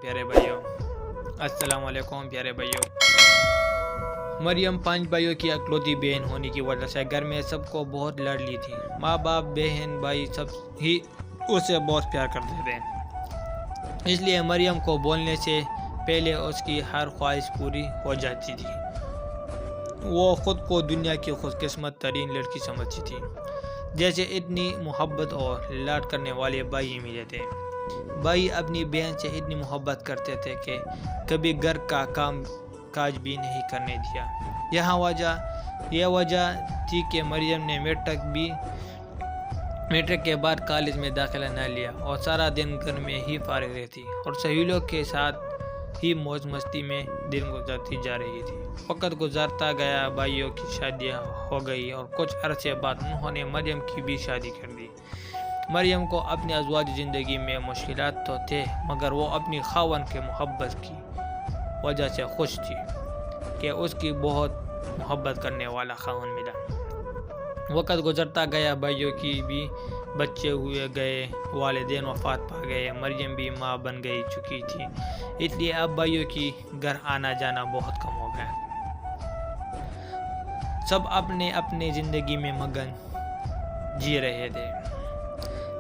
پیارے بھائیوں، السلام علیکم پیارے بھائیوں۔ مریم 5 بھائیوں کی اکلوتی بہن ہونے کی وجہ سے گھر میں سب کو بہت لاڈلی تھی۔ ماں باپ، بہن، بھائی سب ہی اسے بہت پیار کرتے تھے، اس لیے مریم کو بولنے سے پہلے اس کی ہر خواہش پوری ہو جاتی تھی۔ وہ خود کو دنیا کی خوش قسمت ترین لڑکی سمجھتی تھی، جیسے اتنی محبت اور لاڈ کرنے والے بھائی ملے تھے۔ بھائی اپنی بہن سے اتنی محبت کرتے تھے کہ کبھی گھر کا کام کاج بھی نہیں کرنے دیا۔ یہ وجہ تھی کہ مریم نے میٹرک کے بعد کالج میں داخلہ نہ لیا اور سارا دن گھر میں ہی فارغ رہتی اور سہیلیوں کے ساتھ ہی موج مستی میں دن گزارتی جا رہی تھی۔ وقت گزرتا گیا، بھائیوں کی شادیاں ہو گئی اور کچھ عرصے بعد انہوں نے مریم کی بھی شادی کر دی۔ مریم کو اپنی ازواجی زندگی میں مشکلات تو تھے، مگر وہ اپنی خاوند کے محبت کی وجہ سے خوش تھی کہ اس کی بہت محبت کرنے والا خاوند ملا۔ وقت گزرتا گیا، بھائیوں کی بھی بچے ہوئے گئے، والدین وفات پا گئے، مریم بھی ماں بن گئی چکی تھی، اس لیے اب بھائیوں کی گھر آنا جانا بہت کم ہو گیا۔ سب اپنے اپنے زندگی میں مگن جی رہے تھے۔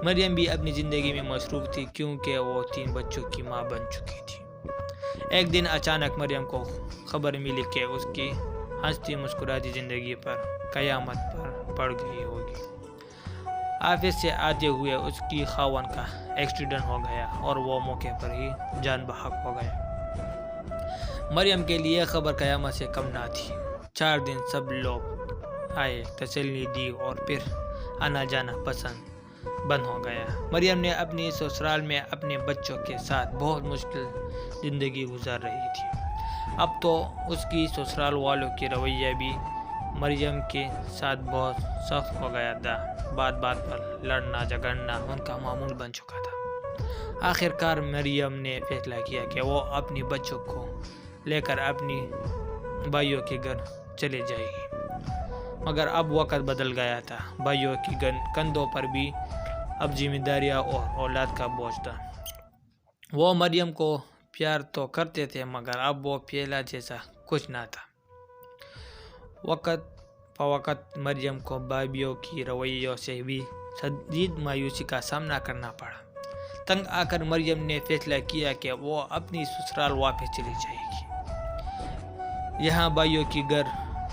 مریم بھی اپنی زندگی میں مصروف تھی کیونکہ وہ 3 بچوں کی ماں بن چکی تھی۔ ایک دن اچانک مریم کو خبر ملی کہ اس کی ہنستی مسکراتی زندگی پر قیامت پڑ گئی ہوگی۔ آفس سے آتے ہوئے اس کی خاوند کا ایکسیڈنٹ ہو گیا اور وہ موقع پر ہی جان بحق ہو گیا۔ مریم کے لیے خبر قیامت سے کم نہ تھی۔ 4 دن سب لوگ آئے، تسلی دی اور پھر آنا جانا بند ہو گیا۔ مریم نے اپنی سسرال میں اپنے بچوں کے ساتھ بہت مشکل زندگی گزار رہی تھی۔ اب تو اس کی سسرال والوں کی رویہ بھی مریم کے ساتھ بہت سخت ہو گیا تھا۔ بات پر لڑنا جھگڑنا ان کا معمول بن چکا تھا۔ آخر کار مریم نے فیصلہ کیا کہ وہ اپنی بچوں کو لے کر اپنی بھائیوں کے گھر چلے جائے گی، مگر اب وقت بدل گیا تھا۔ بھائیوں کی کندھوں پر بھی اب ذمہ داریاں اور اولاد کا بوجھ تھا۔ وہ مریم کو پیار تو کرتے تھے، مگر اب وہ پہلا جیسا کچھ نہ تھا۔ وقت فوقت مریم کو بھائیوں کی رویوں سے بھی شدید مایوسی کا سامنا کرنا پڑا۔ تنگ آ کر مریم نے فیصلہ کیا کہ وہ اپنی سسرال واپس چلی جائے گی۔ یہاں بھائیوں کی گھر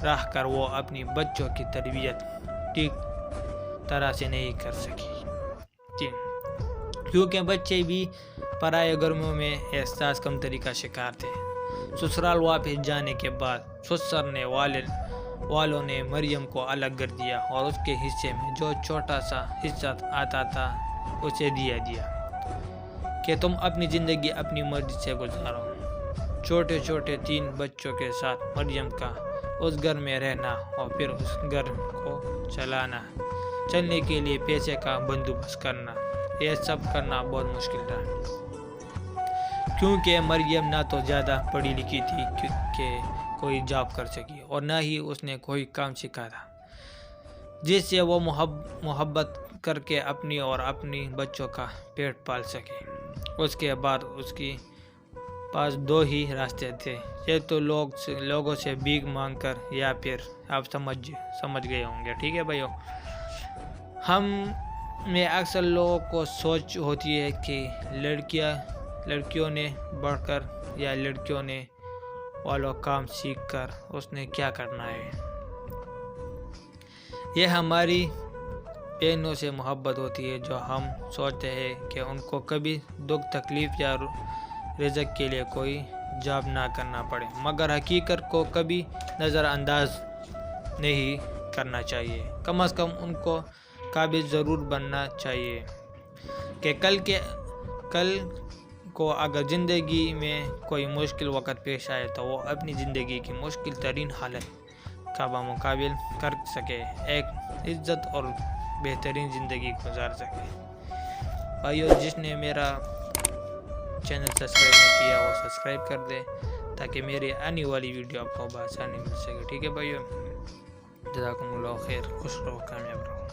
رہ کر وہ اپنی بچوں کی تربیت ٹھیک طرح سے نہیں کر سکی تھی، کیونکہ بچے بھی پرائے گھروں میں احساس کمتری کا شکار تھے۔ سسرال واپس جانے کے بعد سسر نے والوں نے مریم کو الگ کر دیا اور اس کے حصے میں جو چھوٹا سا حصہ آتا تھا اسے دیا کہ تم اپنی زندگی اپنی مرضی سے گزارو۔ چھوٹے 3 بچوں کے ساتھ مریم کا اس گھر میں رہنا اور پھر اس گھر کو چلنے کے لیے پیسے کا بندوبست کرنا، یہ سب کرنا بہت مشکل تھا، کیونکہ مریم نہ تو زیادہ پڑھی لکھی تھی کہ کوئی جاب کر سکی اور نہ ہی اس نے کوئی کام سیکھا تھا جس سے وہ محبت کر کے اپنی اور اپنی بچوں کا پیٹ پال سکے۔ اس کے بعد اس کے پاس 2 ہی راستے تھے، یا تو لوگوں سے بھیک مانگ کر، یا پھر آپ سمجھ گئے ہوں گے۔ ٹھیک ہے بھائیوں، ہم میں اکثر لوگوں کو سوچ ہوتی ہے کہ لڑکیوں نے بڑھ کر یا لڑکیوں نے والوں کام سیکھ کر اس نے کیا کرنا ہے۔ یہ ہماری بہنوں سے محبت ہوتی ہے جو ہم سوچتے ہیں کہ ان کو کبھی دکھ تکلیف یا رزق کے لیے کوئی جاب نہ کرنا پڑے، مگر حقیقت کو کبھی نظر انداز نہیں کرنا چاہیے۔ کم از کم ان کو قابل ضرور بننا چاہیے کہ کل کو اگر زندگی میں کوئی مشکل وقت پیش آئے تو وہ اپنی زندگی کی مشکل ترین حالت کا مقابلہ کر سکے، ایک عزت اور بہترین زندگی گزار سکے۔ بھائیو، جس نے میرا چینل سبسکرائب نہیں کیا وہ سبسکرائب کر دے تاکہ میری آنے والی ویڈیو آپ کو بآسانی مل سکے۔ ٹھیک ہے بھائیو، جزاکم اللہ خیر، خوش رہو، کامیاب رہو۔